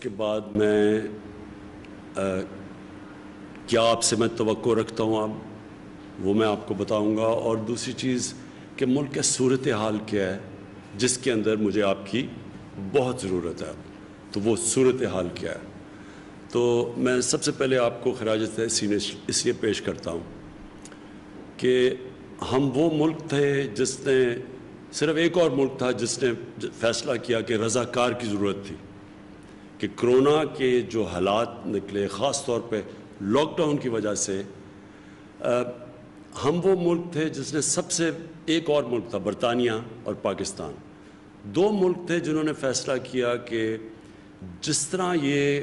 کے بعد میں کیا آپ سے میں توقع رکھتا ہوں اب وہ میں آپ کو بتاؤں گا، اور دوسری چیز کہ ملک کا صورتحال کیا ہے جس کے اندر مجھے آپ کی بہت ضرورت ہے، تو وہ صورتحال کیا ہے۔ تو میں سب سے پہلے آپ کو خراج تحسین اس لیے پیش کرتا ہوں کہ ہم وہ ملک تھے جس نے صرف ایک اور ملک تھا جس نے فیصلہ کیا کہ رضاکار کی ضرورت تھی، کہ کرونا کے جو حالات نکلے خاص طور پہ لاک ڈاؤن کی وجہ سے، ہم وہ ملک تھے جس نے سب سے، ایک اور ملک تھا برطانیہ اور پاکستان، دو ملک تھے جنہوں نے فیصلہ کیا کہ جس طرح یہ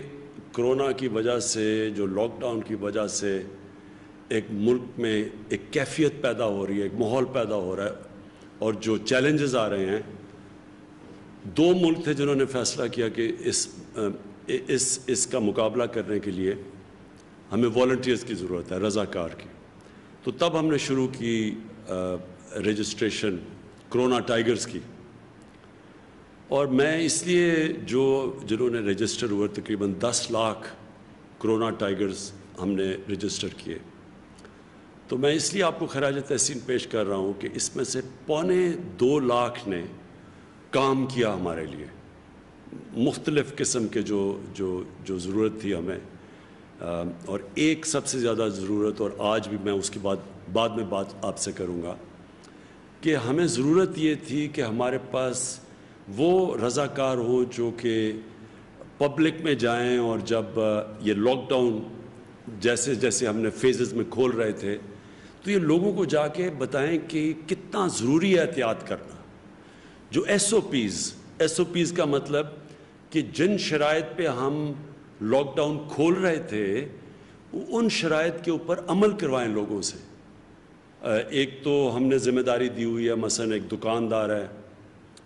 کرونا کی وجہ سے، جو لاک ڈاؤن کی وجہ سے ایک ملک میں ایک کیفیت پیدا ہو رہی ہے، ایک ماحول پیدا ہو رہا ہے، اور جو چیلنجز آ رہے ہیں، دو ملک تھے جنہوں نے فیصلہ کیا کہ اس کا مقابلہ کرنے کے لیے ہمیں والنٹیئرز کی ضرورت ہے، رضاکار کی۔ تو تب ہم نے شروع کی رجسٹریشن کرونا ٹائیگرز کی، اور میں اس لیے جنہوں نے رجسٹر ہوئے تقریباً 10 لاکھ کرونا ٹائیگرز ہم نے رجسٹر کیے، تو میں اس لیے آپ کو خراج تحسین پیش کر رہا ہوں کہ اس میں سے 2.25 لاکھ نے کام کیا ہمارے لیے، مختلف قسم کے جو ضرورت تھی ہمیں، اور ایک سب سے زیادہ ضرورت، اور آج بھی میں اس کے بعد میں بات آپ سے کروں گا، کہ ہمیں ضرورت یہ تھی کہ ہمارے پاس وہ رضاکار ہوں جو کہ پبلک میں جائیں، اور جب یہ لاک ڈاؤن جیسے جیسے ہم نے فیزز میں کھول رہے تھے تو یہ لوگوں کو جا کے بتائیں کہ کتنا ضروری ہے احتیاط کرنا۔ جو ایس او پیز کا مطلب کہ جن شرائط پہ ہم لاک ڈاؤن کھول رہے تھے ان شرائط کے اوپر عمل کروائیں لوگوں سے۔ ایک تو ہم نے ذمہ داری دی ہوئی ہے، مثلا ایک دکاندار ہے،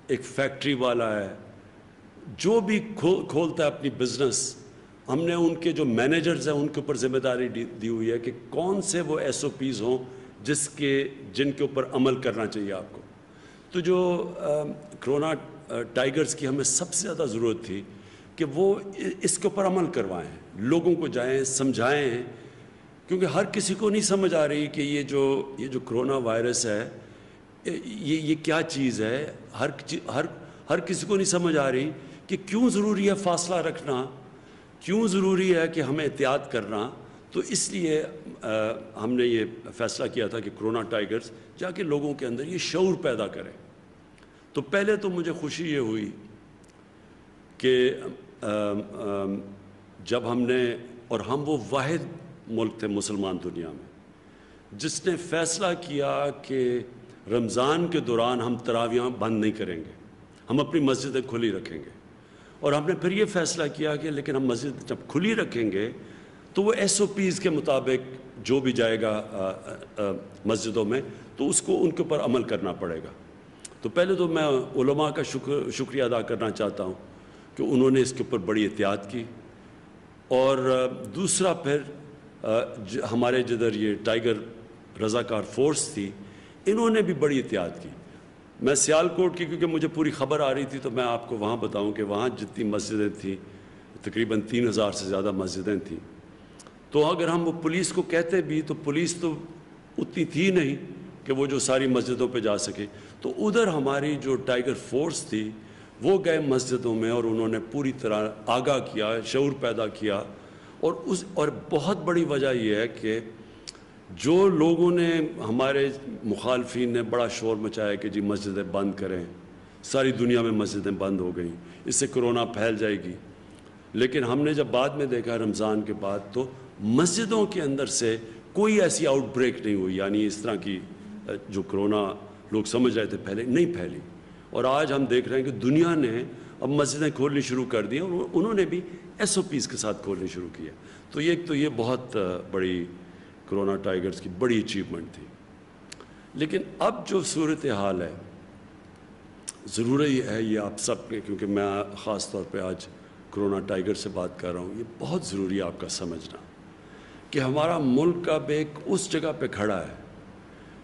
ایک فیکٹری والا ہے، جو بھی کھولتا ہے اپنی بزنس، ہم نے ان کے جو مینیجرز ہیں ان کے اوپر ذمہ داری دی ہوئی ہے کہ کون سے وہ ایس او پیز ہوں جن کے اوپر عمل کرنا چاہیے آپ کو۔ تو جو کرونا ٹائیگرز کی ہمیں سب سے زیادہ ضرورت تھی کہ وہ اس کے اوپر عمل کروائیں، لوگوں کو جائیں سمجھائیں، کیونکہ ہر کسی کو نہیں سمجھ آ رہی کہ یہ جو کرونا وائرس ہے یہ کیا چیز ہے، ہر کسی کو نہیں سمجھ آ رہی کہ کیوں ضروری ہے فاصلہ رکھنا، کیوں ضروری ہے کہ ہمیں احتیاط کرنا۔ تو اس لیے ہم نے یہ فیصلہ کیا تھا کہ کرونا ٹائیگرز جا کے لوگوں کے اندر یہ شعور پیدا کرے۔ تو پہلے تو مجھے خوشی یہ ہوئی کہ جب ہم نے، اور ہم وہ واحد ملک تھے مسلمان دنیا میں جس نے فیصلہ کیا کہ رمضان کے دوران ہم تراویحاں بند نہیں کریں گے، ہم اپنی مسجدیں کھلی رکھیں گے، اور ہم نے پھر یہ فیصلہ کیا کہ لیکن ہم مسجد جب کھلی رکھیں گے تو وہ ایس او پیز کے مطابق جو بھی جائے گا مسجدوں میں تو اس کو ان کے اوپر عمل کرنا پڑے گا۔ تو پہلے تو میں علماء کا شکریہ ادا کرنا چاہتا ہوں کہ انہوں نے اس کے اوپر بڑی احتیاط کی، اور دوسرا پھر ہمارے جدھر یہ ٹائیگر رضاکار فورس تھی انہوں نے بھی بڑی احتیاط کی۔ میں سیالکوٹ کی کیونکہ مجھے پوری خبر آ رہی تھی تو میں آپ کو وہاں بتاؤں کہ وہاں جتنی مسجدیں تھیں تقریباً 3000 سے زیادہ مسجدیں تھیں، تو اگر ہم وہ پولیس کو کہتے بھی تو پولیس تو اتنی تھی نہیں کہ وہ جو ساری مسجدوں پہ جا سکے، تو ادھر ہماری جو ٹائیگر فورس تھی وہ گئے مسجدوں میں اور انہوں نے پوری طرح آگاہ کیا، شعور پیدا کیا، اور بہت بڑی وجہ یہ ہے کہ جو لوگوں نے، ہمارے مخالفین نے بڑا شور مچایا کہ جی مسجدیں بند کریں، ساری دنیا میں مسجدیں بند ہو گئیں، اس سے کرونا پھیل جائے گی، لیکن ہم نے جب بعد میں دیکھا رمضان کے بعد تو مسجدوں کے اندر سے کوئی ایسی آؤٹ بریک نہیں ہوئی، یعنی اس طرح کی جو کرونا لوگ سمجھ رہے تھے پہلے نہیں پھیلی، اور آج ہم دیکھ رہے ہیں کہ دنیا نے اب مسجدیں کھولنی شروع کر دی ہیں، اور انہوں نے بھی ایس او پیز کے ساتھ کھولنی شروع کی ہے۔ تو یہ بہت بڑی کرونا ٹائیگرز کی بڑی اچیومنٹ تھی۔ لیکن اب جو صورتحال ہے، ضروری ہے یہ آپ سب کے، کیونکہ میں خاص طور پہ آج کرونا ٹائیگر سے بات کر رہا ہوں، یہ بہت ضروری ہے آپ کا سمجھنا کہ ہمارا ملک اب ایک اس جگہ پہ کھڑا ہے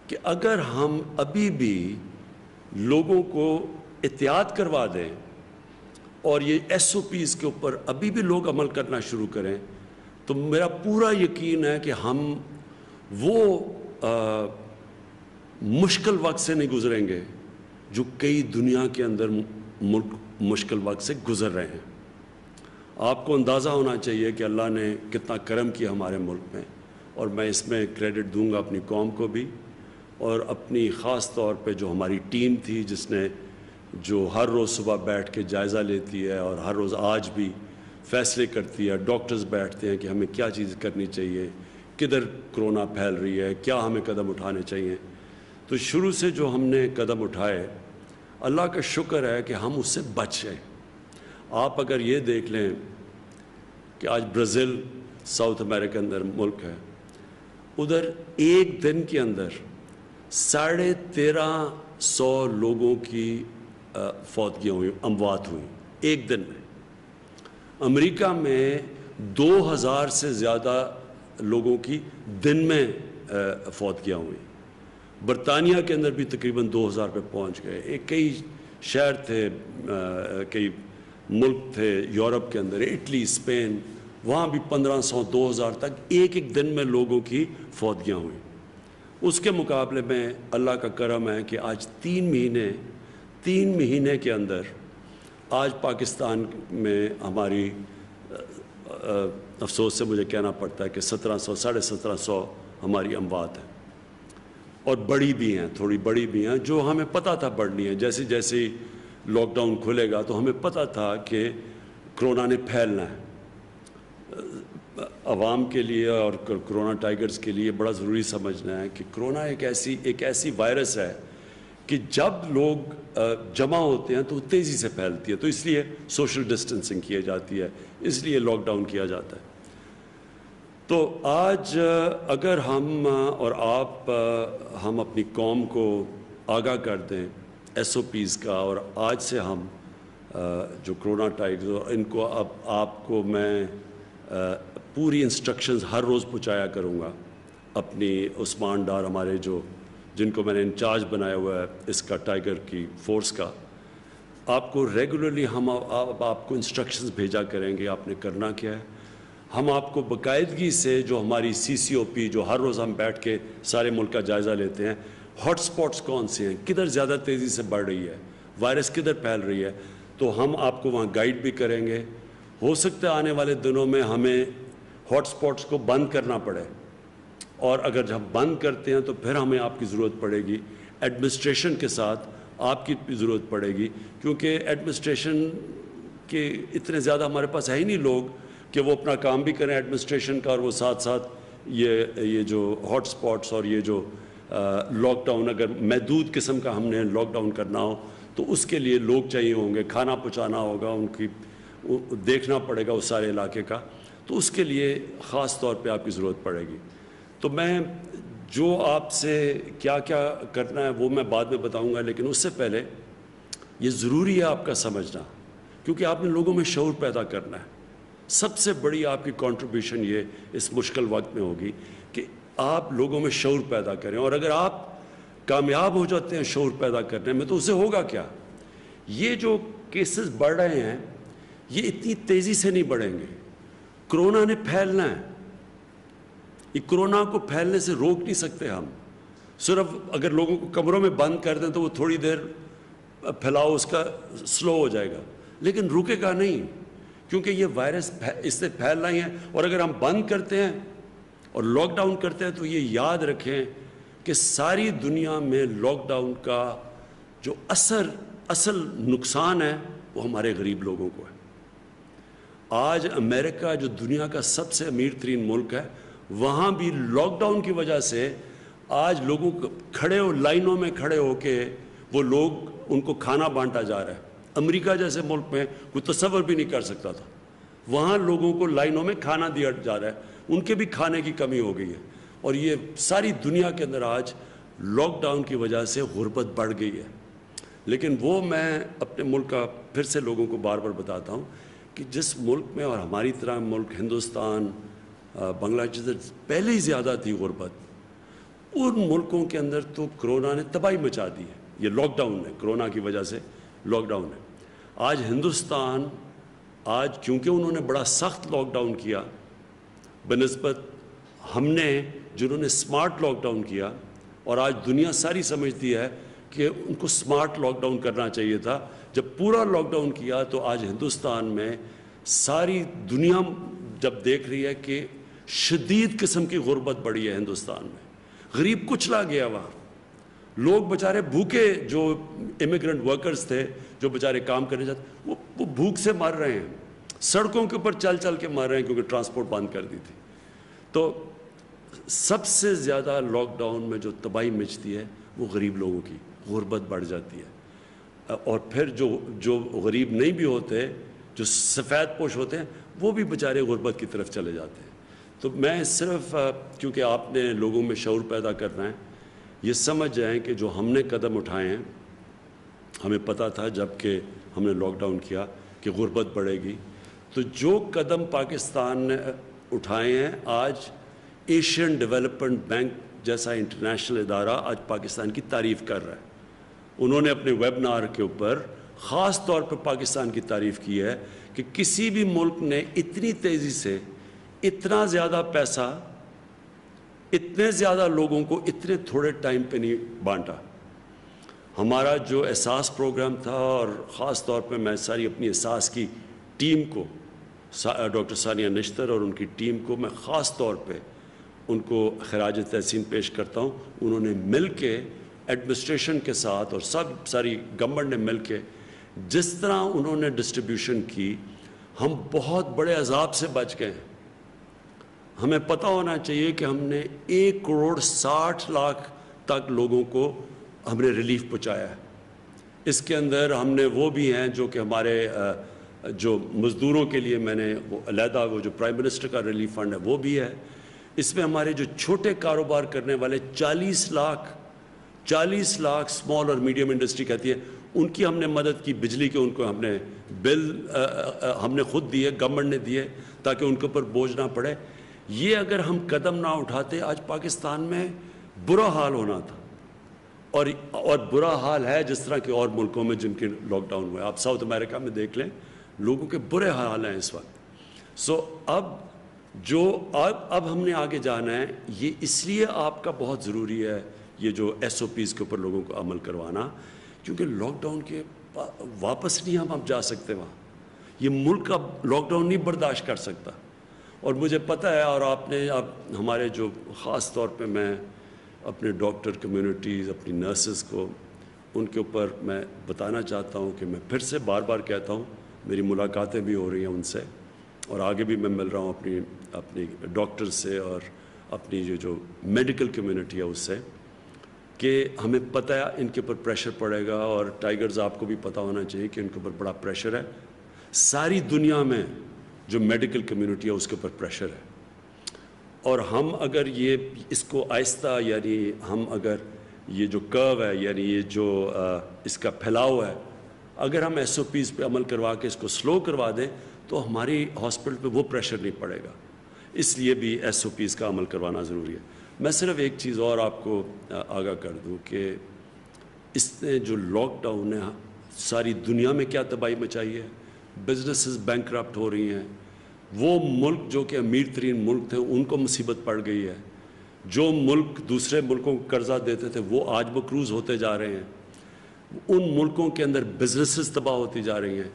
کہ اگر ہم ابھی بھی لوگوں کو احتیاط کروا دیں اور یہ ایس او پیز کے اوپر ابھی بھی لوگ عمل کرنا شروع کریں تو میرا پورا یقین ہے کہ ہم وہ مشکل وقت سے نہیں گزریں گے جو کئی دنیا کے اندر ملک مشکل وقت سے گزر رہے ہیں. آپ کو اندازہ ہونا چاہیے کہ اللہ نے کتنا کرم کیا ہمارے ملک میں, اور میں اس میں کریڈٹ دوں گا اپنی قوم کو بھی, اور اپنی خاص طور پہ جو ہماری ٹیم تھی جس نے جو ہر روز صبح بیٹھ کے جائزہ لیتی ہے اور ہر روز آج بھی فیصلے کرتی ہے. ڈاکٹرز بیٹھتے ہیں کہ ہمیں کیا چیز کرنی چاہیے, کدھر کرونا پھیل رہی ہے, کیا ہمیں قدم اٹھانے چاہیے. تو شروع سے جو ہم نے قدم اٹھائے, اللہ کا شکر ہے کہ ہم اس سے بچ گئے. آپ اگر یہ دیکھ لیں کہ آج برازیل ساؤتھ امریکہ اندر ملک ہے, ادھر ایک دن کے اندر 1350 لوگوں کی فوتگیاں ہوئی, اموات ہوئی ایک دن میں. امریکہ میں 2000 سے زیادہ لوگوں کی دن میں فوتگیاں ہوئی. برطانیہ کے اندر بھی تقریباً 2000 پہ پہنچ گئے. کئی شہر تھے, کئی ملک تھے یورپ کے اندر, اٹلی, اسپین, وہاں بھی 1500 2000 تک ایک ایک دن میں لوگوں کی فوتگیاں ہوئیں. اس کے مقابلے میں اللہ کا کرم ہے کہ آج 3 مہینے کے اندر آج پاکستان میں ہماری افسوس سے مجھے کہنا پڑتا ہے کہ 1700 1750 ہماری اموات ہیں, اور بڑی بھی ہیں, تھوڑی بڑی بھی ہیں, جو ہمیں پتہ تھا بڑھنی ہے. جیسے جیسے لاک ڈاؤن کھلے گا تو ہمیں پتہ تھا کہ کرونا نے پھیلنا ہے. عوام کے لیے اور کرونا ٹائگرز کے لیے بڑا ضروری سمجھنا ہے کہ کرونا ایک ایسی وائرس ہے کہ جب لوگ جمع ہوتے ہیں تو تیزی سے پھیلتی ہے. تو اس لیے سوشل ڈسٹنسنگ کی جاتی ہے, اس لیے لاک ڈاؤن کیا جاتا ہے. تو آج اگر ہم اور آپ ہم اپنی قوم کو آگاہ کر دیں ایس او پیز کا, اور آج سے ہم جو کرونا ٹائگرز ان کو, اب آپ کو میں پوری انسٹرکشنز ہر روز پہنچایا کروں گا. اپنی عثمان ڈار ہمارے جن کو میں نے انچارج بنایا ہوا ہے اس کا, ٹائگر کی فورس کا, آپ کو ریگولرلی ہم آپ کو انسٹرکشنز بھیجا کریں گے آپ نے کرنا کیا ہے. ہم آپ کو باقاعدگی سے جو ہماری سی سی او پی, جو ہر روز ہم بیٹھ کے سارے ملک کا جائزہ لیتے ہیں, ہاٹ سپاٹس کون سے ہیں, کدھر زیادہ تیزی سے بڑھ رہی ہے, وائرس کدھر پھیل رہی ہے, تو ہم آپ کو وہاں گائیڈ بھی کریں گے. ہو سکتا ہے آنے والے دنوں میں ہمیں ہاٹ سپاٹس کو بند کرنا پڑے, اور اگر جب بند کرتے ہیں تو پھر ہمیں آپ کی ضرورت پڑے گی, ایڈمنسٹریشن کے ساتھ آپ کی بھی ضرورت پڑے گی, کیونکہ ایڈمنسٹریشن کے اتنے زیادہ ہمارے پاس ہے ہی نہیں لوگ کہ وہ اپنا کام بھی کریں ایڈمنسٹریشن کا, اور وہ ساتھ ساتھ یہ جو ہاٹ سپاٹس اور یہ جو لاک ڈاؤن, اگر محدود قسم کا ہم نے لاک ڈاؤن کرنا ہو تو اس کے لیے لوگ چاہیے ہوں گے, کھانا پہنچانا ہوگا, ان کی دیکھنا پڑے گا اس سارے علاقے کا, تو اس کے لیے خاص طور پہ آپ کی ضرورت پڑے گی. تو میں جو آپ سے کیا کیا کرنا ہے وہ میں بعد میں بتاؤں گا, لیکن اس سے پہلے یہ ضروری ہے آپ کا سمجھنا, کیونکہ آپ نے لوگوں میں شعور پیدا کرنا ہے. سب سے بڑی آپ کی کنٹریبیوشن یہ اس مشکل وقت میں ہوگی کہ آپ لوگوں میں شعور پیدا کریں, اور اگر آپ کامیاب ہو جاتے ہیں شعور پیدا کرنے میں تو اسے ہوگا کیا, یہ جو کیسز بڑھ رہے ہیں یہ اتنی تیزی سے نہیں بڑھیں گے. کرونا نے پھیلنا ہے, یہ کرونا کو پھیلنے سے روک نہیں سکتے ہم. صرف اگر لوگوں کو کمروں میں بند کر دیں تو وہ تھوڑی دیر پھیلاؤ اس کا سلو ہو جائے گا, لیکن رکے گا نہیں, کیونکہ یہ وائرس اس سے پھیل رہی ہیں. اور اگر ہم بند کرتے ہیں اور لاک ڈاؤن کرتے ہیں تو یہ یاد رکھیں کہ ساری دنیا میں لاک ڈاؤن کا جو اصل نقصان ہے وہ ہمارے غریب لوگوں کو ہے. آج امریکہ جو دنیا کا سب سے امیر ترین ملک ہے, وہاں بھی لاک ڈاؤن کی وجہ سے آج لوگوں کو لائنوں میں کھڑے ہو کے وہ لوگ ان کو کھانا بانٹا جا رہا ہے. امریکہ جیسے ملک میں کوئی تصور بھی نہیں کر سکتا تھا, وہاں لوگوں کو لائنوں میں کھانا دیا جا رہا ہے, ان کے بھی کھانے کی کمی ہو گئی ہے. اور یہ ساری دنیا کے اندر آج لاک ڈاؤن کی وجہ سے غربت بڑھ گئی ہے. لیکن وہ میں اپنے ملک کا پھر سے لوگوں کو بار بار بتاتا ہوں کہ جس ملک میں, اور ہماری طرح ملک ہندوستان, بنگلہ دیش پہلے ہی زیادہ تھی غربت, ان ملکوں کے اندر تو کرونا نے تباہی مچا دی ہے. یہ لاک ڈاؤن ہے, کرونا کی وجہ سے لاک ڈاؤن ہے. آج ہندوستان آج کیونکہ انہوں نے بڑا سخت لاک ڈاؤن کیا بنسبت ہم نے جنہوں نے سمارٹ لاک ڈاؤن کیا، اور آج دنیا ساری سمجھتی ہے کہ ان کو سمارٹ لاک ڈاؤن کرنا چاہیے تھا. جب پورا لاک ڈاؤن کیا تو آج ہندوستان میں ساری دنیا جب دیکھ رہی ہے کہ شدید قسم کی غربت بڑھی ہے ہندوستان میں، غریب کچلا گیا وہاں. لوگ بیچارے بھوکے، جو امیگرنٹ ورکرز تھے جو بیچارے کام کرنے جاتے وہ بھوک سے مر رہے ہیں، سڑکوں کے اوپر چل چل کے مر رہے ہیں کیونکہ ٹرانسپورٹ بند کر دی تھی. تو سب سے زیادہ لاک ڈاؤن میں جو تباہی مچتی ہے وہ غریب لوگوں کی، غربت بڑھ جاتی ہے. اور پھر جو غریب نہیں بھی ہوتے، جو سفید پوش ہوتے ہیں، وہ بھی بیچارے غربت کی طرف چلے جاتے ہیں. تو میں صرف کیونکہ آپ نے لوگوں میں شعور پیدا کرنا ہے، یہ سمجھ جائیں کہ جو ہم نے قدم اٹھائے ہیں، ہمیں پتہ تھا جب کہ ہم نے لاک ڈاؤن کیا کہ غربت بڑھے گی. تو جو قدم پاکستان نے اٹھائے ہیں، آج ایشین ڈیولپمنٹ بینک جیسا انٹرنیشنل ادارہ آج پاکستان کی تعریف کر رہا ہے. انہوں نے اپنے ویبنار کے اوپر خاص طور پر پاکستان کی تعریف کی ہے کہ کسی بھی ملک نے اتنی تیزی سے اتنا زیادہ پیسہ اتنے زیادہ لوگوں کو اتنے تھوڑے ٹائم پہ نہیں بانٹا. ہمارا جو احساس پروگرام تھا، اور خاص طور پہ میں ساری اپنی احساس کی ٹیم کو، ڈاکٹر ثانیہ نشتر اور ان کی ٹیم کو میں خاص طور پہ ان کو خراج تحسین پیش کرتا ہوں. انہوں نے مل کے ایڈمنسٹریشن کے ساتھ اور ساری گورنمنٹ نے مل کے جس طرح انہوں نے ڈسٹریبیوشن کی، ہم بہت بڑے عذاب سے بچ گئے ہیں. ہمیں پتہ ہونا چاہیے کہ ہم نے 1,60,00,000 تک لوگوں کو ہم نے ریلیف پہنچایا ہے. اس کے اندر ہم نے وہ بھی ہیں جو کہ ہمارے جو مزدوروں کے لیے میں نے وہ علیحدہ وہ جو پرائم منسٹر کا ریلیف فنڈ ہے وہ بھی ہے. اس میں ہمارے جو چھوٹے کاروبار کرنے والے 40 لاکھ اسمال اور میڈیم انڈسٹری کہتی ہے، ان کی ہم نے مدد کی. بجلی کے ان کو ہم نے بل ہم نے خود دیے، گورنمنٹ نے دیے تاکہ ان کے اوپر بوجھ نہ پڑے. یہ اگر ہم قدم نہ اٹھاتے آج پاکستان میں برا حال ہونا تھا، اور برا حال ہے جس طرح کے اور ملکوں میں جن کے لاک ڈاؤن ہوئے. آپ ساؤتھ امریکہ میں دیکھ لیں، لوگوں کے برے حال ہیں اس وقت. اب ہم نے آگے جانا ہے. یہ اس لیے آپ کا بہت ضروری ہے یہ جو SOPs کے اوپر لوگوں کو عمل کروانا، کیونکہ لاک ڈاؤن کے واپس نہیں ہم جا سکتے وہاں. یہ ملک کا لاک ڈاؤن نہیں برداشت کر سکتا. اور مجھے پتہ ہے، اور آپ نے ہمارے جو خاص طور پہ میں اپنے ڈاکٹر کمیونٹیز، اپنی نرسز کو، ان کے اوپر میں بتانا چاہتا ہوں کہ میں پھر سے بار بار کہتا ہوں، میری ملاقاتیں بھی ہو رہی ہیں ان سے، اور آگے بھی میں مل رہا ہوں اپنی ڈاکٹر سے اور اپنی جو میڈیکل کمیونٹی ہے اس سے، کہ ہمیں پتہ ہے ان کے اوپر پریشر پڑے گا. اور ٹائیگرز آپ کو بھی پتہ ہونا چاہیے کہ ان کے اوپر بڑا پریشر ہے. ساری دنیا میں جو میڈیکل کمیونٹی ہے اس کے اوپر پریشر ہے. اور ہم اگر اس کو آہستہ، یعنی ہم اگر یہ جو کرو ہے، یعنی یہ جو اس کا پھیلاؤ ہے، اگر ہم SOPs پہ عمل کروا کے اس کو سلو کروا دیں تو ہماری ہاسپٹل پہ وہ پریشر نہیں پڑے گا. اس لیے بھی SOPs کا عمل کروانا ضروری ہے. میں صرف ایک چیز اور آپ کو آگاہ کر دوں کہ اس نے جو لاک ڈاؤن ہے ساری دنیا میں کیا تباہی مچائی ہے. بزنسز بینکرپٹ ہو رہی ہیں. وہ ملک جو کہ امیر ترین ملک تھے ان کو مصیبت پڑ گئی ہے. جو ملک دوسرے ملکوں کو قرضہ دیتے تھے وہ آج مقروض ہوتے جا رہے ہیں. ان ملکوں کے اندر بزنسز تباہ ہوتی جا رہی ہیں.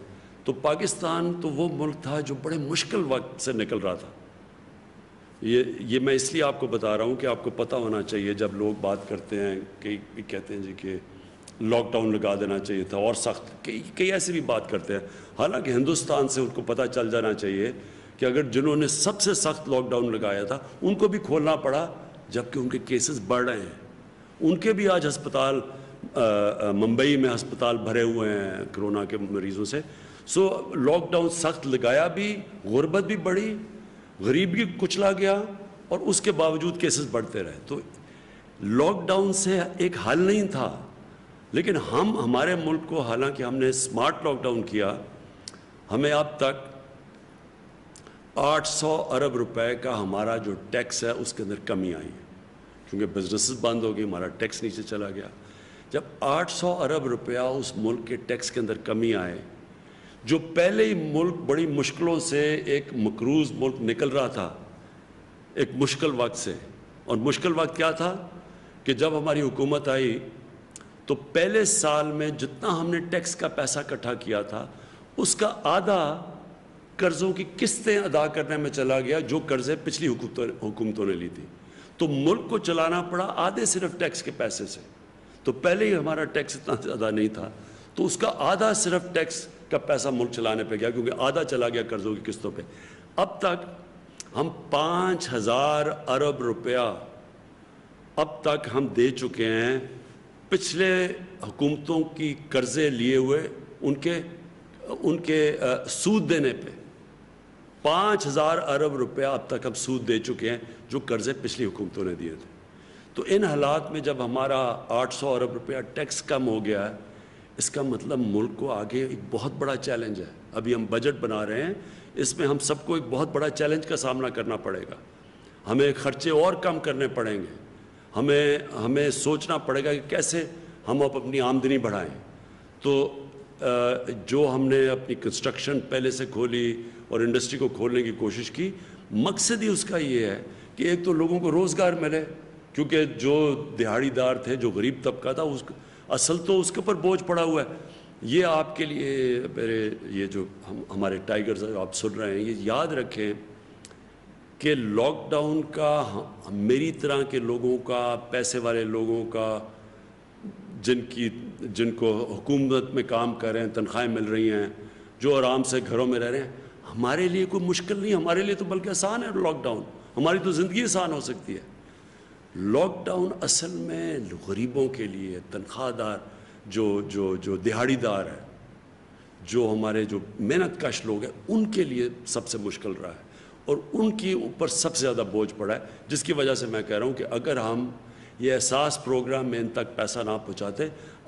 تو پاکستان تو وہ ملک تھا جو بڑے مشکل وقت سے نکل رہا تھا. یہ میں اس لیے آپ کو بتا رہا ہوں کہ آپ کو پتہ ہونا چاہیے. جب لوگ بات کرتے ہیں کہتے ہیں جی کہ لاک ڈاؤن لگا دینا چاہیے تھا اور سخت، کئی ایسے بھی بات کرتے ہیں. حالانکہ ہندوستان سے ان کو پتہ چل جانا چاہیے کہ اگر جنہوں نے سب سے سخت لاک ڈاؤن لگایا تھا ان کو بھی کھولنا پڑا جبکہ ان کے کیسز بڑھ رہے ہیں. ان کے بھی آج ہسپتال، ممبئی میں ہسپتال بھرے ہوئے ہیں کرونا کے مریضوں سے. لاک ڈاؤن سخت لگایا بھی، غربت بھی بڑھی، غریب بھی کچلا گیا، اور اس کے باوجود کیسز بڑھتے رہے. تو لاک ڈاؤن سے ایک حل نہیں تھا، لیکن ہمارے ملک کو، حالانکہ ہم نے سمارٹ لاک ڈاؤن کیا، ہمیں اب تک 800 ارب روپے کا ہمارا جو ٹیکس ہے اس کے اندر کمی آئی ہے. کیونکہ بزنسز بند ہو گئی، ہمارا ٹیکس نیچے چلا گیا. جب 800 ارب روپیہ اس ملک کے ٹیکس کے اندر کمی آئے جو پہلے ہی ملک بڑی مشکلوں سے ایک مقروض ملک نکل رہا تھا ایک مشکل وقت سے، اور مشکل وقت کیا تھا کہ جب ہماری حکومت آئی تو پہلے سال میں جتنا ہم نے ٹیکس کا پیسہ اکٹھا کیا تھا اس کا آدھا قرضوں کی قسطیں ادا کرنے میں چلا گیا جو قرضے پچھلی حکومتوں نے لی تھی. تو ملک کو چلانا پڑا آدھے صرف ٹیکس کے پیسے سے. تو پہلے ہی ہمارا ٹیکس اتنا زیادہ نہیں تھا تو اس کا آدھا صرف ٹیکس کا پیسہ ملک چلانے پہ گیا کیونکہ آدھا چلا گیا قرضوں کی قسطوں پہ. اب تک ہم 5,000 ارب روپیہ اب تک ہم دے چکے ہیں پچھلے حکومتوں کی قرضے لیے ہوئے ان کے سود دینے پہ. 5,000 ارب روپیہ اب تک ہم سود دے چکے ہیں جو قرضے پچھلی حکومتوں نے دیے تھے. تو ان حالات میں جب ہمارا 800 ارب روپیہ ٹیکس کم ہو گیا ہے اس کا مطلب ملک کو آگے ایک بہت بڑا چیلنج ہے. ابھی ہم بجٹ بنا رہے ہیں اس میں ہم سب کو ایک بہت بڑا چیلنج کا سامنا کرنا پڑے گا. ہمیں خرچے اور کم کرنے پڑیں گے. ہمیں سوچنا پڑے گا کہ کیسے ہم اب اپنی آمدنی بڑھائیں. تو جو ہم نے اپنی کنسٹرکشن پہلے سے کھولی اور انڈسٹری کو کھولنے کی کوشش کی مقصد ہی اس کا یہ ہے کہ ایک تو لوگوں کو روزگار ملے کیونکہ جو دہاڑی دار تھے جو غریب طبقہ تھا اصل تو اس کے اوپر بوجھ پڑا ہوا ہے. یہ آپ کے لیے میرے یہ جو ہمارے ٹائیگرز آپ سن رہے ہیں یہ یاد رکھیں کہ لاک ڈاؤن کا میری طرح کے لوگوں کا پیسے والے لوگوں کا جن کو حکومت میں کام کر رہے ہیں تنخواہیں مل رہی ہیں جو آرام سے گھروں میں رہ رہے ہیں ہمارے لیے کوئی مشکل نہیں. ہمارے لیے تو بلکہ آسان ہے لاک ڈاؤن. ہماری تو زندگی آسان ہو سکتی ہے. لاک ڈاؤن اصل میں غریبوں کے لیے تنخواہ دار جو دہاڑی دار ہے جو ہمارے جو محنت کش لوگ ہیں ان کے لیے سب سے مشکل رہا ہے اور ان کی اوپر سب سے زیادہ بوجھ پڑا ہے جس کی وجہ سے میں کہہ رہا ہوں کہ اگر ہم یہ احساس پروگرام میں ان تک پیسہ نہ پہنچاتے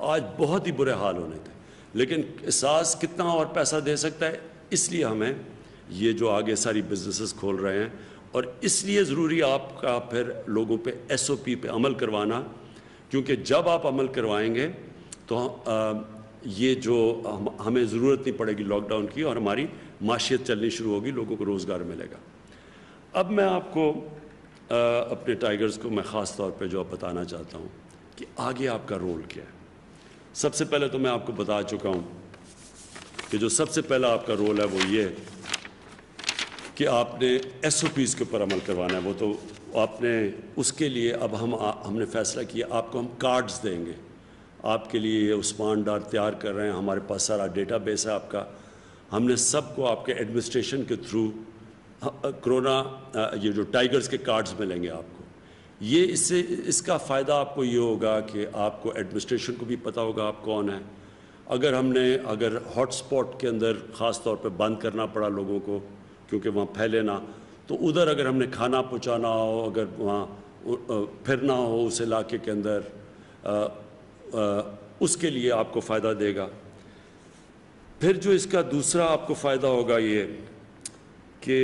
آج بہت ہی برے حال ہونے تھے. لیکن احساس کتنا اور پیسہ دے سکتا ہے اس لیے ہمیں یہ جو آگے ساری بزنسز کھول رہے ہیں اور اس لیے ضروری آپ کا پھر لوگوں پہ ایس او پی پہ عمل کروانا کیونکہ جب آپ عمل کروائیں گے تو یہ جو ہمیں ضرورت نہیں پڑے گی لاک ڈاؤن کی اور ہماری معیشت چلنی شروع ہوگی لوگوں کو روزگار ملے گا. اب میں آپ کو اپنے ٹائیگرز کو میں خاص طور پہ جو بتانا چاہتا ہوں کہ آگے آپ کا رول کیا ہے. سب سے پہلے تو میں آپ کو بتا چکا ہوں کہ جو سب سے پہلا آپ کا رول ہے وہ یہ کہ آپ نے ایس او پیز کے اوپر عمل کروانا ہے. وہ تو آپ نے اس کے لیے اب ہم نے فیصلہ کیا آپ کو ہم کارڈز دیں گے. آپ کے لیے عثمان ڈار تیار کر رہے ہیں. ہمارے پاس سارا ڈیٹا بیس ہے آپ کا. ہم نے سب کو آپ کے ایڈمنسٹریشن کے تھرو کرونا یہ جو ٹائیگرز کے کارڈز ملیں گے آپ کو. یہ اس کا فائدہ آپ کو یہ ہوگا کہ آپ کو ایڈمنسٹریشن کو بھی پتہ ہوگا آپ کون ہیں. اگر ہاٹ سپاٹ کے اندر خاص طور پہ بند کرنا پڑا لوگوں کو کیونکہ وہاں پھیلے نہ تو ادھر اگر ہم نے کھانا پہنچانا ہو اگر وہاں پھرنا ہو اس علاقے کے اندر اس کے لیے آپ کو فائدہ دے گا. پھر جو اس کا دوسرا آپ کو فائدہ ہوگا یہ کہ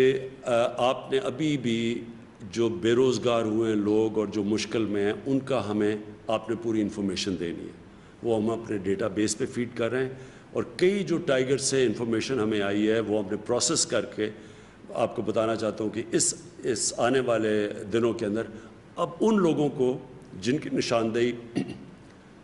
آپ نے ابھی بھی جو بے روزگار ہوئے ہیں لوگ اور جو مشکل میں ہیں ان کا ہمیں آپ نے پوری انفارمیشن دینی ہے. وہ ہم اپنے ڈیٹا بیس پہ فیڈ کر رہے ہیں اور کئی جو ٹائیگر سے انفارمیشن ہمیں آئی ہے وہ ہم نے پروسیس کر کے آپ کو بتانا چاہتا ہوں کہ اس آنے والے دنوں کے اندر اب ان لوگوں کو جن کی نشاندہی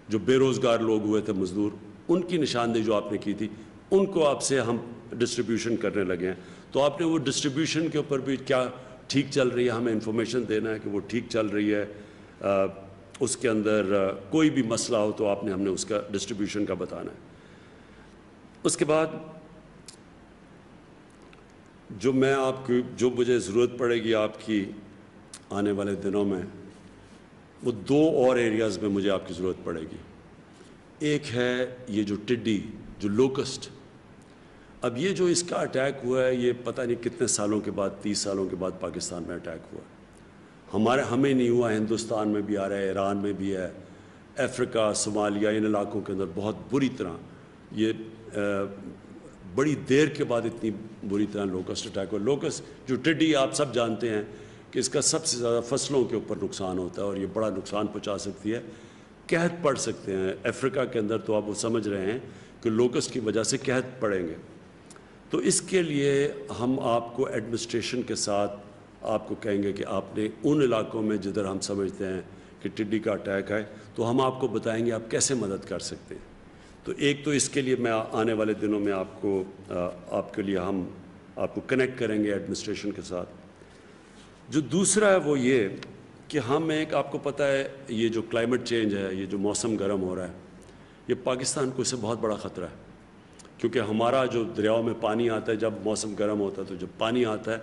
جو بے روزگار لوگ ہوئے تھے مزدور ان کی نشاندہی جو آپ نے کی تھی ان کو آپ سے ہم ڈسٹریبیوشن کرنے لگے ہیں. تو آپ نے وہ ڈسٹریبیوشن کے اوپر بھی کیا ٹھیک چل رہی ہے ہمیں انفارمیشن دینا ہے کہ وہ ٹھیک چل رہی ہے. اس کے اندر کوئی بھی مسئلہ ہو تو آپ نے ہم نے اس کا ڈسٹریبیوشن کا بتانا ہے. اس کے بعد جو میں آپ کی جو مجھے ضرورت پڑے گی آپ کی آنے والے دنوں میں وہ دو اور ایریاز میں مجھے آپ کی ضرورت پڑے گی. ایک ہے یہ جو ٹڈی جو لوکسٹ. اب یہ جو اس کا اٹیک ہوا ہے یہ پتہ نہیں کتنے سالوں کے بعد 30 سالوں کے بعد پاکستان میں اٹیک ہوا. ہمیں نہیں ہوا ہندوستان میں بھی آ رہا ہے ایران میں بھی ہے افریقہ صومالیہ ان علاقوں کے اندر بہت بری طرح یہ بڑی دیر کے بعد اتنی بری طرح لوکسٹ اٹیک ہوا. لوکسٹ جو ٹڈی آپ سب جانتے ہیں کہ اس کا سب سے زیادہ فصلوں کے اوپر نقصان ہوتا ہے اور یہ بڑا نقصان پہنچا سکتی ہے. قحط پڑ سکتے ہیں افریقہ کے اندر تو آپ وہ سمجھ رہے ہیں کہ لوکسٹ کی وجہ سے قحط پڑیں گے. تو اس کے لیے ہم آپ کو ایڈمنسٹریشن کے ساتھ آپ کو کہیں گے کہ آپ نے ان علاقوں میں جدھر ہم سمجھتے ہیں کہ ٹڈی کا اٹیک ہے تو ہم آپ کو بتائیں گے آپ کیسے مدد کر سکتے ہیں. تو ایک تو اس کے لیے میں آنے والے دنوں میں آپ کے لیے ہم آپ کو کنیکٹ کریں گے ایڈمنسٹریشن کے ساتھ. جو دوسرا ہے وہ یہ کہ ہم آپ کو پتہ ہے یہ جو کلائمیٹ چینج ہے, یہ جو موسم گرم ہو رہا ہے, یہ پاکستان کو اس سے بہت بڑا خطرہ ہے, کیونکہ ہمارا جو دریاؤں میں پانی آتا ہے جب موسم گرم ہوتا ہے تو جب پانی آتا ہے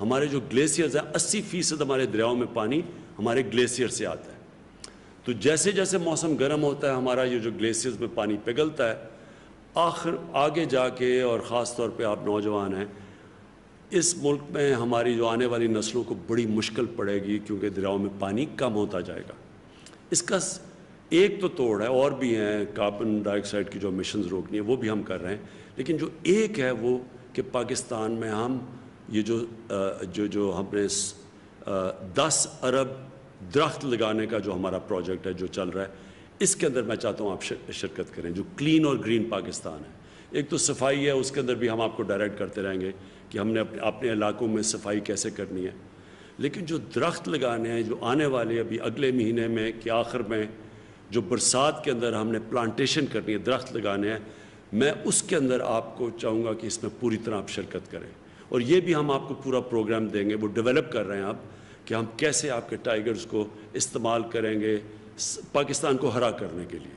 ہمارے جو گلیشیئرز ہیں 80% ہمارے دریاؤں میں پانی ہمارے گلیشیئر سے آتا ہے. تو جیسے جیسے موسم گرم ہوتا ہے ہمارا یہ جو گلیشیئرز میں پانی پگھلتا ہے, آگے جا کے, اور خاص طور پہ آپ نوجوان ہیں, اس ملک میں ہماری جو آنے والی نسلوں کو بڑی مشکل پڑے گی کیونکہ دریاؤں میں پانی کم ہوتا جائے گا. اس کا ایک تو توڑ ہے, اور بھی ہیں کاربن ڈائی آکسائڈ کی جو ایمیشنز روکنی ہے وہ بھی ہم کر رہے ہیں, لیکن جو ایک ہے وہ کہ پاکستان میں ہم یہ جو ہم نے 10 ارب درخت لگانے کا جو ہمارا پروجیکٹ ہے جو چل رہا ہے, اس کے اندر میں چاہتا ہوں آپ شرکت کریں, جو کلین اور گرین پاکستان ہے. ایک تو صفائی ہے, اس کے اندر بھی ہم آپ کو ڈائریکٹ کرتے رہیں گے کہ ہم نے اپنے علاقوں میں صفائی کیسے کرنی ہے, لیکن جو درخت لگانے ہیں جو آنے والے ابھی اگلے مہینے میں کہ آخر میں جو برسات کے اندر ہم نے پلانٹیشن کرنی ہے, درخت لگانے ہیں, میں اس کے اندر آپ کو چاہوں گا کہ اس میں پوری طرح آپ شرکت کریں. اور یہ بھی ہم آپ کو پورا پروگرام دیں گے, وہ ڈیولپ کر رہے ہیں آپ کہ ہم کیسے آپ کے ٹائیگرز کو استعمال کریں گے پاکستان کو ہرا کرنے کے لیے.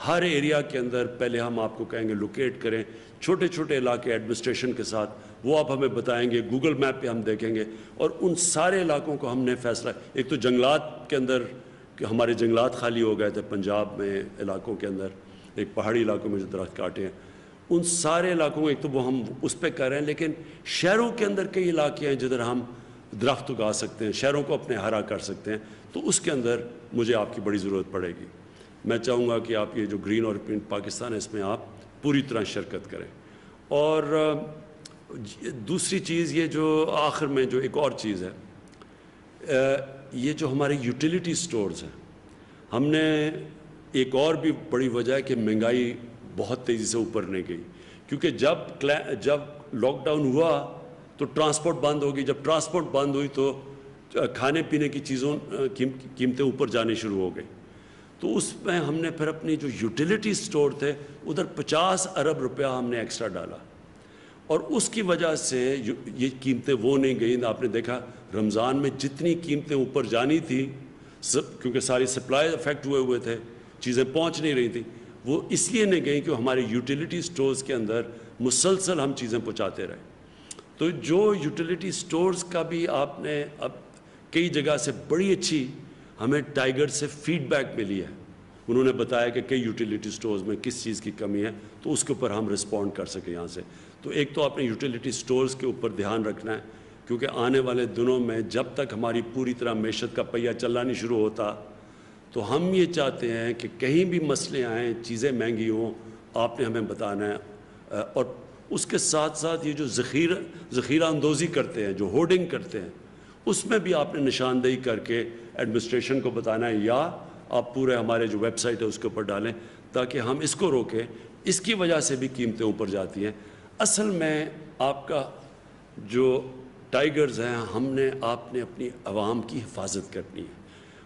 ہر ایریا کے اندر پہلے ہم آپ کو کہیں گے لوکیٹ کریں, چھوٹے چھوٹے علاقے ایڈمنسٹریشن کے ساتھ وہ آپ ہمیں بتائیں گے, گوگل میپ پہ ہم دیکھیں گے, اور ان سارے علاقوں کو ہم نے فیصلہ, ایک تو جنگلات کے اندر کہ ہمارے جنگلات خالی ہو گئے تھے پنجاب میں علاقوں کے اندر, ایک پہاڑی علاقوں میں جو درخت کاٹے ہیں, ان سارے علاقوں کو ایک تو وہ ہم اس پہ کر رہے ہیں, لیکن شہروں کے اندر کئی علاقے ہیں جدھر ہم درخت اگا سکتے ہیں, شہروں کو اپنے ہرا کر سکتے ہیں, تو اس کے اندر مجھے آپ کی بڑی ضرورت پڑے گی. میں چاہوں گا کہ آپ یہ جو گرین اور پینٹ پاکستان ہے اس میں آپ پوری طرح شرکت کریں. اور دوسری چیز یہ جو آخر میں جو ایک اور چیز ہے, یہ جو ہمارے یوٹیلیٹی سٹورز ہیں, ہم نے ایک اور بھی بڑی وجہ ہے کہ مہنگائی بہت تیزی سے اوپر نہیں گئی, کیونکہ جب لاک ڈاؤن ہوا تو ٹرانسپورٹ بند ہو گئی, جب ٹرانسپورٹ بند ہوئی تو کھانے پینے کی چیزوں قیمتیں اوپر جانے شروع ہو گئی. تو اس میں ہم نے پھر اپنی جو یوٹیلیٹی سٹور تھے ادھر 50 ارب روپیہ ہم نے ایکسٹرا ڈالا, اور اس کی وجہ سے یہ قیمتیں وہ نہیں گئیں. آپ نے دیکھا رمضان میں جتنی قیمتیں اوپر جانی تھی کیونکہ ساری سپلائی افیکٹ ہوئے تھے, چیزیں پہنچ نہیں رہی تھیں, وہ اس لیے نہیں گئیں کہ ہمارے یوٹیلیٹی سٹورز کے اندر مسلسل ہم چیزیں پہنچاتے رہے. تو جو یوٹیلیٹی سٹورز کا بھی آپ نے اب کئی جگہ سے بڑی اچھی ہمیں ٹائیگر سے فیڈ بیک ملی ہے, انہوں نے بتایا کہ کئی یوٹیلیٹی سٹورز میں کس چیز کی کمی ہے, تو اس کے اوپر ہم رسپونڈ کر سکیں یہاں سے. تو ایک تو آپ نے یوٹیلیٹی سٹورز کے اوپر دھیان رکھنا ہے, کیونکہ آنے والے دنوں میں جب تک ہماری پوری طرح معیشت کا پہیہ چلنا نہیں شروع ہوتا, تو ہم یہ چاہتے ہیں کہ کہیں بھی مسئلے آئیں, چیزیں مہنگی ہوں, آپ نے ہمیں بتانا ہے. اور اس کے ساتھ ساتھ یہ جو ذخیرہ اندوزی کرتے ہیں, جو ہورڈنگ کرتے ہیں, اس میں بھی آپ نے نشاندہی کر کے ایڈمنسٹریشن کو بتانا ہے, یا آپ پورے ہمارے جو ویب سائٹ ہے اس کے اوپر ڈالیں تاکہ ہم اس کو روکیں. اس کی وجہ سے بھی قیمتیں اوپر جاتی ہیں. اصل میں آپ کا جو ٹائیگرز ہیں, آپ نے اپنی عوام کی حفاظت کرنی ہے,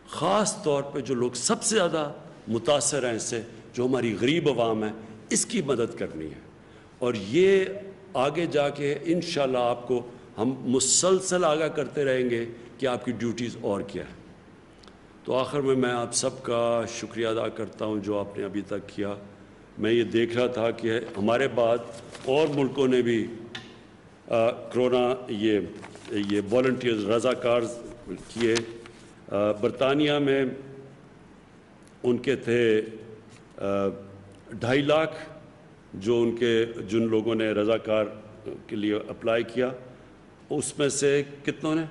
خاص طور پہ جو لوگ سب سے زیادہ متاثر ہیں اس سے, جو ہماری غریب عوام ہے, اس کی مدد کرنی ہے. اور یہ آگے جا کے انشاءاللہ آپ کو ہم مسلسل آگاہ کرتے رہیں گے کہ آپ کی ڈیوٹیز اور کیا ہے. تو آخر میں آپ سب کا شکریہ ادا کرتا ہوں جو آپ نے ابھی تک کیا. میں یہ دیکھ رہا تھا کہ ہمارے بعد اور ملکوں نے بھی کرونا یہ والنٹیئرز رضاکار کیے. برطانیہ میں ان کے تھے 2.5 لاکھ جن لوگوں نے رضاکار کے لیے اپلائی کیا, اس میں سے کتنوں نے,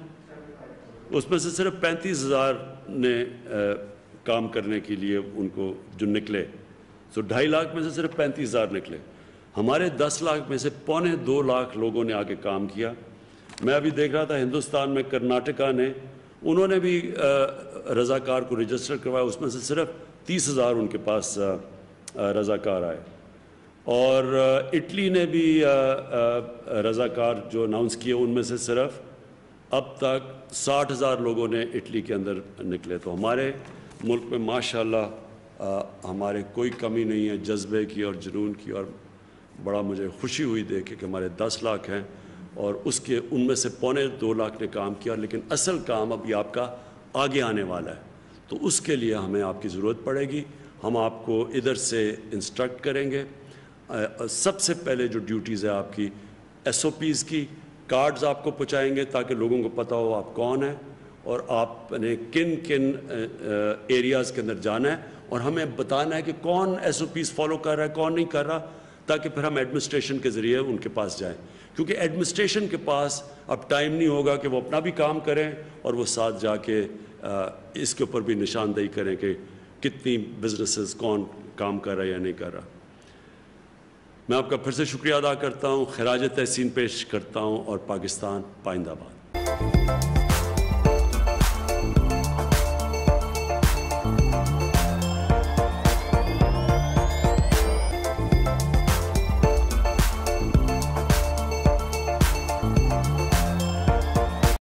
اس میں سے صرف 35,000 نے کام کرنے کے لیے ان کو جو نکلے. 2.5 لاکھ میں سے صرف 35,000 نکلے. ہمارے 10 لاکھ میں سے 2.25 لاکھ لوگوں نے آگے کام کیا. میں ابھی دیکھ رہا تھا ہندوستان میں کرناٹکا نے, انہوں نے بھی رضاکار کو رجسٹر کروایا, اس میں سے صرف 30,000 ان کے پاس رضاکار آئے. اور اٹلی نے بھی رضاکار جو اناؤنس کیے ان میں سے صرف اب تک 60,000 لوگوں نے اٹلی کے اندر نکلے. تو ہمارے ملک میں ماشاءاللہ ہمارے کوئی کمی نہیں ہے جذبے کی اور جنون کی, اور بڑا مجھے خوشی ہوئی دیکھ کہ ہمارے 10 لاکھ ہیں اور ان میں سے 1.25 لاکھ نے کام کیا, لیکن اصل کام اب یہ آپ کا آگے آنے والا ہے. تو اس کے لیے ہمیں آپ کی ضرورت پڑے گی. ہم آپ کو ادھر سے انسٹرکٹ کریں گے. سب سے پہلے جو ڈیوٹیز ہے آپ کی SOPs کی, کارڈز آپ کو پہنچائیں گے تاکہ لوگوں کو پتہ ہو آپ کون ہیں اور آپ نے کن کن ایریاز کے اندر جانا ہے, اور ہمیں بتانا ہے کہ کون SOPs فالو کر رہا ہے کون نہیں کر رہا, تاکہ پھر ہم ایڈمنسٹریشن کے ذریعے ان کے پاس جائیں. کیونکہ ایڈمنسٹریشن کے پاس اب ٹائم نہیں ہوگا کہ وہ اپنا بھی کام کریں اور وہ ساتھ جا کے اس کے اوپر بھی نشاندہی کریں کہ کتنی بزنسز کون کام کر رہا ہے یا نہیں کر رہا. میں آپ کا پھر سے شکریہ ادا کرتا ہوں, خراج تحسین پیش کرتا ہوں, اور پاکستان پائندہ باد.